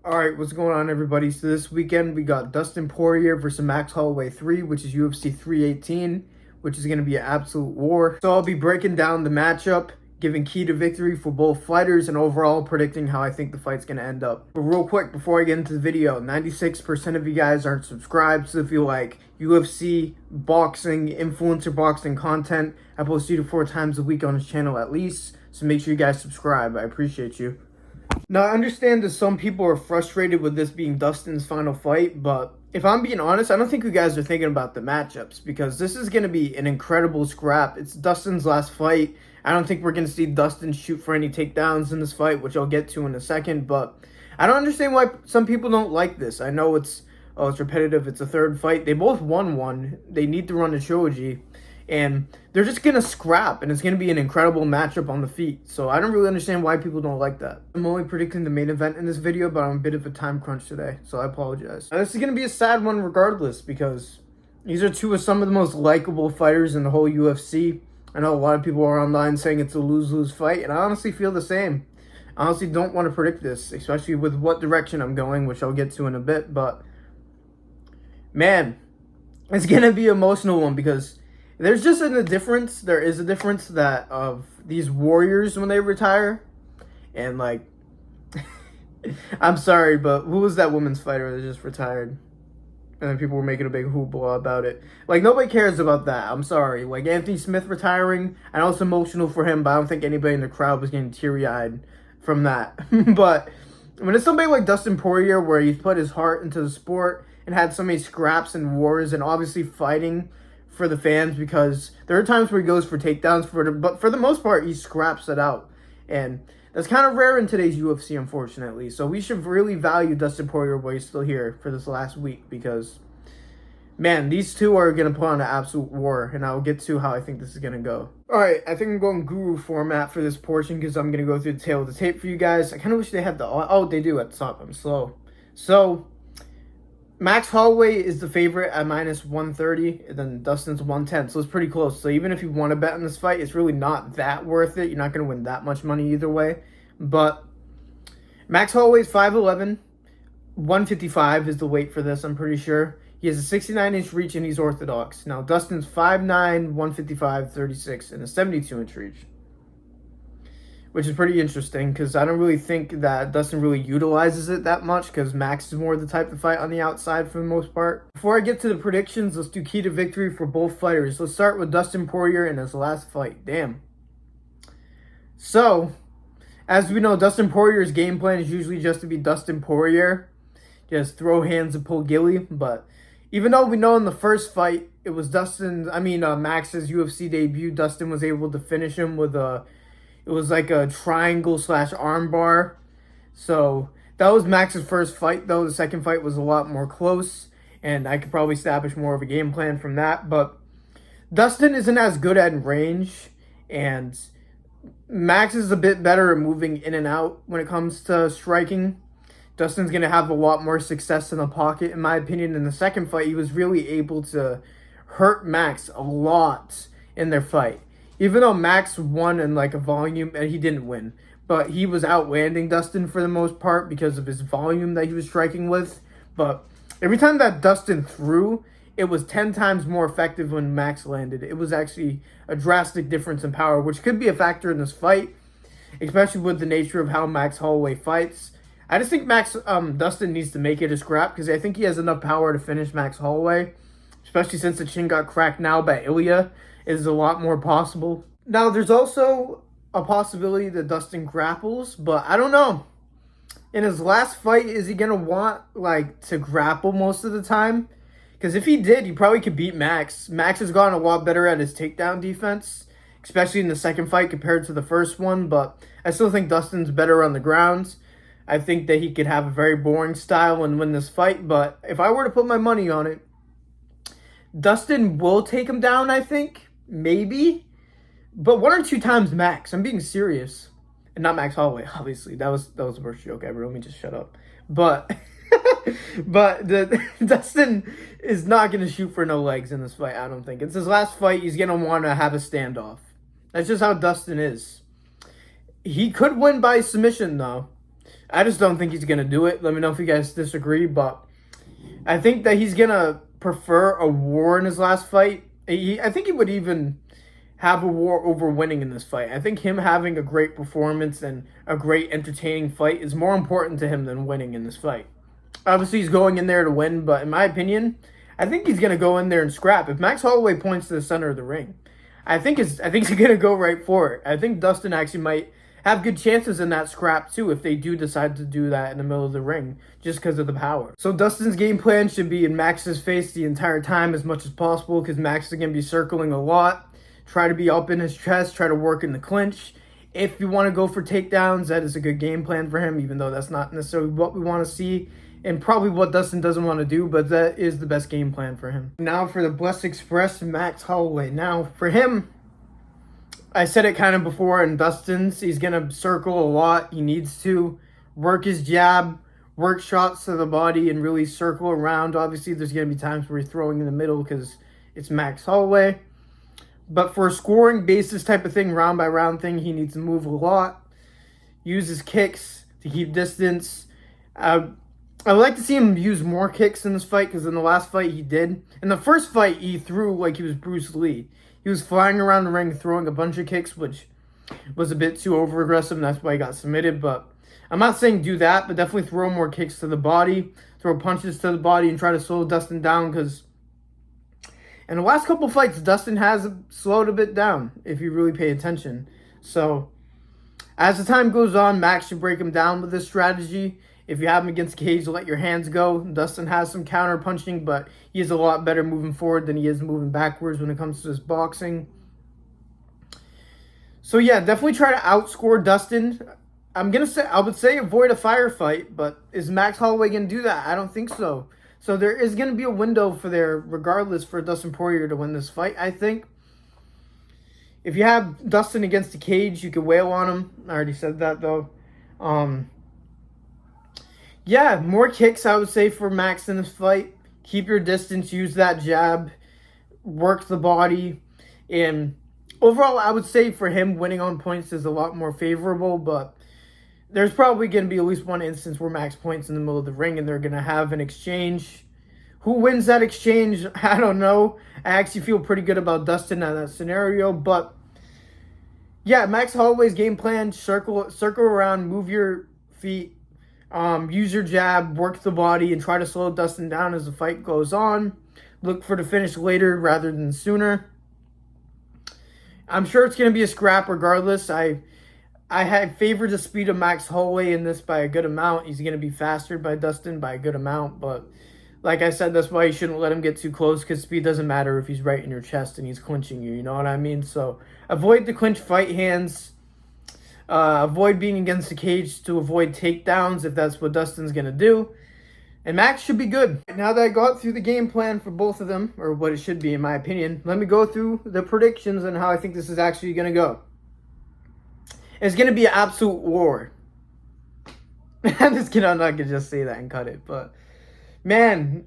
All right, what's going on, everybody? So this weekend we got Dustin Poirier versus Max Holloway 3, which is UFC 318, which is going to be an absolute war. So I'll be breaking down the matchup, giving key to victory for both fighters, and overall predicting how I think the fight's going to end up. But real quick, before I get into the video, 96% of you guys aren't subscribed, so if you like UFC, boxing, influencer boxing content, I post 2 to 4 times a week on this channel at least, so make sure you guys subscribe. I appreciate you. Now, I understand that some people are frustrated with this being Dustin's final fight, but if I'm being honest, I don't think you guys are thinking about the matchups because this is going to be an incredible scrap. It's Dustin's last fight. I don't think we're going to see Dustin shoot for any takedowns in this fight, which I'll get to in a second, but I don't understand why some people don't like this. I know it's repetitive. It's a third fight. They both won one. They need to run a trilogy. And they're just going to scrap, and it's going to be an incredible matchup on the feet. So I don't really understand why people don't like that. I'm only predicting the main event in this video, but I'm a bit of a time crunch today, so I apologize. Now, this is going to be a sad one regardless, because these are two of some of the most likable fighters in the whole UFC. I know a lot of people are online saying it's a lose-lose fight, and I honestly feel the same. I honestly don't want to predict this, especially with what direction I'm going, which I'll get to in a bit. But, man, it's going to be an emotional one because there's just a difference. There is a difference that of these warriors when they retire. And, like, I'm sorry, but who was that women's fighter that just retired? And then people were making a big hoopla about it. Like, nobody cares about that. I'm sorry. Like, Anthony Smith retiring, I know it's emotional for him, but I don't think anybody in the crowd was getting teary-eyed from that. But when it's somebody like Dustin Poirier, where he's put his heart into the sport and had so many scraps and wars and obviously fighting for the fans, because there are times where he goes for takedowns, but for the most part, he scraps it out. And that's kind of rare in today's UFC, unfortunately. So we should really value Dustin Poirier while he's still here for this last week, because, man, these two are going to put on an absolute war, and I'll get to how I think this is going to go. All right, I think I'm going guru format for this portion because I'm going to go through the tail of the tape for you guys. I kind of wish they had the... Oh, they do at the top. I'm slow. So Max Holloway is the favorite at minus 130, and then Dustin's 110, so it's pretty close. So even if you want to bet on this fight, it's really not that worth it. You're not going to win that much money either way. But Max Holloway's 5'11", 155 is the weight for this, I'm pretty sure. He has a 69-inch reach, and he's orthodox. Now, Dustin's 5'9", 155, 36, and a 72-inch reach, which is pretty interesting because I don't really think that Dustin really utilizes it that much because Max is more the type to fight on the outside for the most part. Before I get to the predictions, let's do key to victory for both fighters. Let's start with Dustin Poirier in his last fight. Damn. So, as we know, Dustin Poirier's game plan is usually just to be Dustin Poirier. Just throw hands and pull gilly. But even though we know in the first fight, it was Max's UFC debut, Dustin was able to finish him with it was like a triangle / arm bar. So that was Max's first fight, though. The second fight was a lot more close, and I could probably establish more of a game plan from that. But Dustin isn't as good at range, and Max is a bit better at moving in and out when it comes to striking. Dustin's going to have a lot more success in the pocket, in my opinion. In the second fight, he was really able to hurt Max a lot in their fight. Even though Max won in like a volume, and he didn't win, but he was outlanding Dustin for the most part because of his volume that he was striking with. But every time that Dustin threw, it was 10 times more effective when Max landed. It was actually a drastic difference in power, which could be a factor in this fight, especially with the nature of how Max Holloway fights. I just think Dustin needs to make it a scrap because I think he has enough power to finish Max Holloway, especially since the chin got cracked now by Ilya. Is a lot more possible. Now, there's also a possibility that Dustin grapples, but I don't know. In his last fight, is he going to want, to grapple most of the time? Because if he did, he probably could beat Max. Max has gotten a lot better at his takedown defense, especially in the second fight compared to the first one, but I still think Dustin's better on the ground. I think that he could have a very boring style and win this fight, but if I were to put my money on it, Dustin will take him down, I think. Maybe. But 1 or 2 times max. I'm being serious. And not Max Holloway, obviously. That was the worst joke ever. Let me just shut up. But Dustin is not going to shoot for no legs in this fight, I don't think. It's his last fight. He's going to want to have a standoff. That's just how Dustin is. He could win by submission, though. I just don't think he's going to do it. Let me know if you guys disagree, but I think that he's going to prefer a war in his last fight. I think he would even have a war over winning in this fight. I think him having a great performance and a great entertaining fight is more important to him than winning in this fight. Obviously, he's going in there to win, but in my opinion, I think he's going to go in there and scrap. If Max Holloway points to the center of the ring, I think he's going to go right for it. I think Dustin actually might have good chances in that scrap too if they do decide to do that in the middle of the ring just because of the power. So Dustin's game plan should be in Max's face the entire time as much as possible because Max is going to be circling a lot. Try to be up in his chest, try to work in the clinch. If you want to go for takedowns, that is a good game plan for him, even though that's not necessarily what we want to see and probably what Dustin doesn't want to do, but that is the best game plan for him. Now for the Blessed Express, Max Holloway. Now for him, I said it kind of before in Dustin's, he's going to circle a lot. He needs to work his jab, work shots to the body, and really circle around. Obviously, there's going to be times where he's throwing in the middle because it's Max Holloway. But for a scoring basis type of thing, round by round thing, he needs to move a lot, use his kicks to keep distance. I would like to see him use more kicks in this fight because in the last fight he did. In the first fight, he threw like he was Bruce Lee. He was flying around the ring throwing a bunch of kicks, which was a bit too over-aggressive, and that's why he got submitted. But I'm not saying do that, but definitely throw more kicks to the body, throw punches to the body, and try to slow Dustin down because in the last couple fights, Dustin has slowed a bit down if you really pay attention. So as the time goes on, Max should break him down with this strategy. If you have him against the cage, let your hands go. Dustin has some counter punching, but he is a lot better moving forward than he is moving backwards when it comes to his boxing. So yeah, definitely try to outscore Dustin. I would say avoid a firefight, but is Max Holloway going to do that? I don't think so. So there is going to be a window for there, regardless, for Dustin Poirier to win this fight, I think. If you have Dustin against the cage, you can wail on him. I already said that, though. Yeah, more kicks, I would say, for Max in this fight. Keep your distance, use that jab, work the body. And overall, I would say for him, winning on points is a lot more favorable, but there's probably going to be at least one instance where Max points in the middle of the ring and they're going to have an exchange. Who wins that exchange? I don't know. I actually feel pretty good about Dustin in that scenario, but yeah, Max Holloway's game plan, circle around, move your feet, use your jab, work the body, and try to slow Dustin down as the fight goes on. Look for the finish later rather than sooner. I'm sure it's going to be a scrap regardless. I had favored the speed of Max Holloway in this by a good amount. He's going to be faster by Dustin by a good amount, but like I said, that's why you shouldn't let him get too close because speed doesn't matter if he's right in your chest and he's clinching you, you know what I mean? So avoid the clinch fight hands. Avoid being against the cage to avoid takedowns if that's what Dustin's going to do. And Max should be good. Now that I got through the game plan for both of them, or what it should be in my opinion, let me go through the predictions and how I think this is actually going to go. It's going to be an absolute war. I'm not going to just say that and cut it, but man,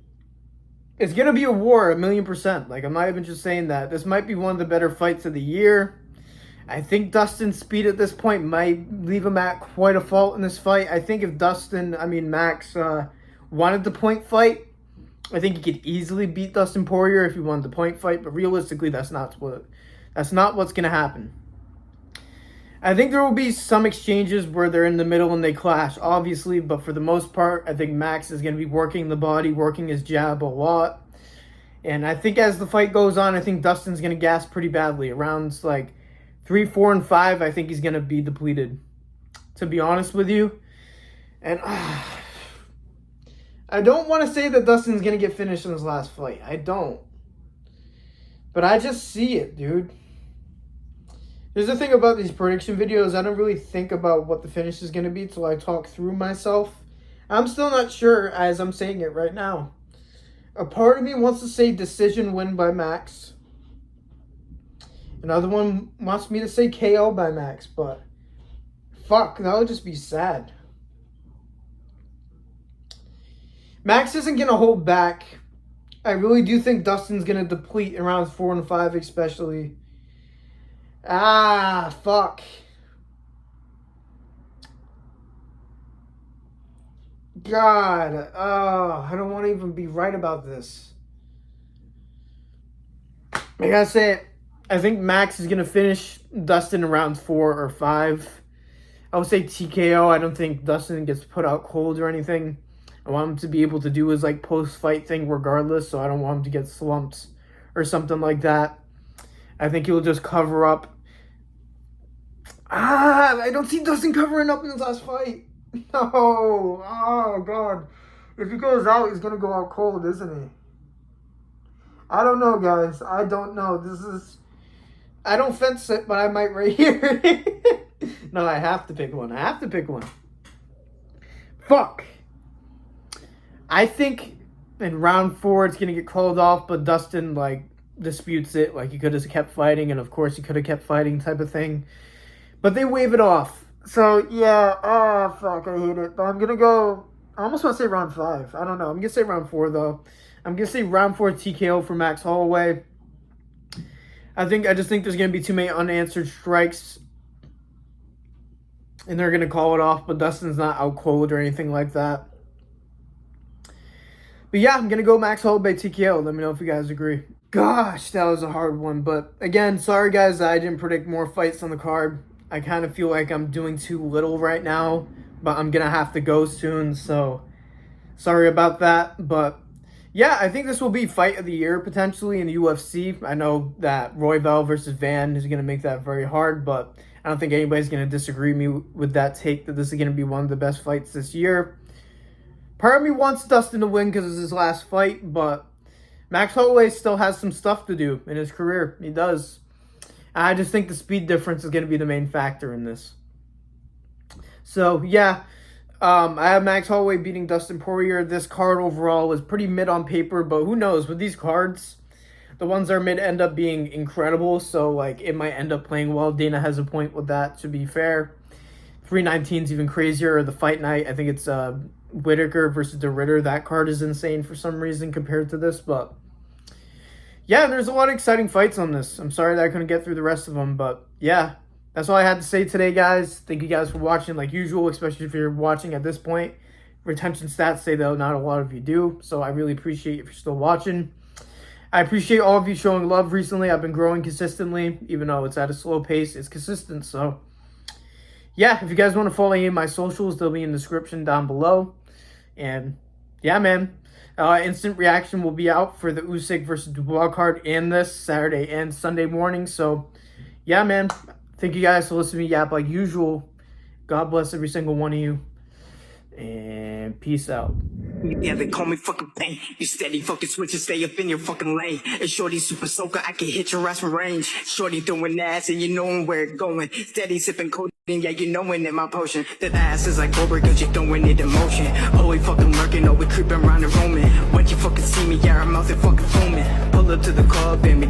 it's going to be a war 1,000,000%. Like, I'm not even just saying that. This might be one of the better fights of the year. I think Dustin's speed at this point might leave him at quite a fault in this fight. I think if Max wanted the point fight, I think he could easily beat Dustin Poirier if he wanted the point fight, but realistically, that's not what's going to happen. I think there will be some exchanges where they're in the middle and they clash, obviously, but for the most part, I think Max is going to be working the body, working his jab a lot. And I think as the fight goes on, I think Dustin's going to gas pretty badly. Rounds like 3, 4, and 5, I think he's going to be depleted, to be honest with you. And I don't want to say that Dustin's going to get finished in his last fight. I don't. But I just see it, dude. There's the thing about these prediction videos, I don't really think about what the finish is going to be until I talk through myself. I'm still not sure as I'm saying it right now. A part of me wants to say decision win by Max. Another one wants me to say KO by Max, but fuck, that would just be sad. Max isn't going to hold back. I really do think Dustin's going to deplete in rounds 4 and 5 especially. Fuck. God, I don't want to even be right about this. I gotta say, I think Max is gonna finish Dustin in round 4 or 5. I would say TKO. I don't think Dustin gets put out cold or anything. I want him to be able to do his like post-fight thing regardless, so I don't want him to get slumped or something like that. I think he'll just cover up. I don't see Dustin covering up in his last fight. No. Oh, God. If he goes out, he's going to go out cold, isn't he? I don't know, guys. I don't know. I don't fence it, but I might right here. No, I have to pick one. I have to pick one. Fuck. I think in round 4 it's going to get called off, but Dustin, like, disputes it. Like, he could have kept fighting, and of course he could have kept fighting type of thing. But they wave it off. So, yeah. Oh, fuck. I hate it. But I'm going to go... I almost want to say round 5. I don't know. I'm going to say round 4, though. I'm going to say round 4 TKO for Max Holloway. I just think there's going to be too many unanswered strikes. And they're going to call it off. But Dustin's not out cold or anything like that. But yeah, I'm going to go Max Holloway TKO. Let me know if you guys agree. Gosh, that was a hard one. But again, sorry guys that I didn't predict more fights on the card. I kind of feel like I'm doing too little right now. But I'm going to have to go soon. So sorry about that. But yeah, I think this will be fight of the year potentially in the UFC. I know that Royval versus Van is going to make that very hard. But I don't think anybody's going to disagree with that take that this is going to be one of the best fights this year. Part of me wants Dustin to win because it's his last fight, but Max Holloway still has some stuff to do in his career. He does. I just think the speed difference is going to be the main factor in this. So, yeah, I have Max Holloway beating Dustin Poirier. This card overall was pretty mid on paper, but who knows? With these cards, the ones that are mid end up being incredible, so, like, it might end up playing well. Dana has a point with that, to be fair. 319 is even crazier. The fight night, I think it's... Whitaker versus the Ritter. That card is insane for some reason compared to this, but yeah, there's a lot of exciting fights on this. I'm sorry that I couldn't get through the rest of them, but yeah, that's all I had to say today, guys. Thank you guys for watching like usual, especially if you're watching at this point. Retention stats say that not a lot of you do, so I really appreciate if you're still watching. I appreciate all of you showing love recently. I've been growing consistently, even though it's at a slow pace. It's consistent, so yeah, if you guys want to follow me in my socials, they'll be in the description down below. And yeah, man, instant reaction will be out for the Usyk versus Dubois card and this Saturday and Sunday morning. So yeah, man, thank you guys for listening to me yap like usual. God bless every single one of you. And peace out. Yeah, they call me fucking pain. You steady fucking switching, stay up in your fucking lane. And shorty super soaker, I can hit your ass from range. Shorty throwing ass and you knowing where it going. Steady sipping codeine, yeah, you knowing that my potion. That ass is like Cobra, cause you throwing it in motion. Always fucking lurking, always creeping around and roaming. Once you fucking see me, yeah, I'm out there fucking foaming. Pull up to the club and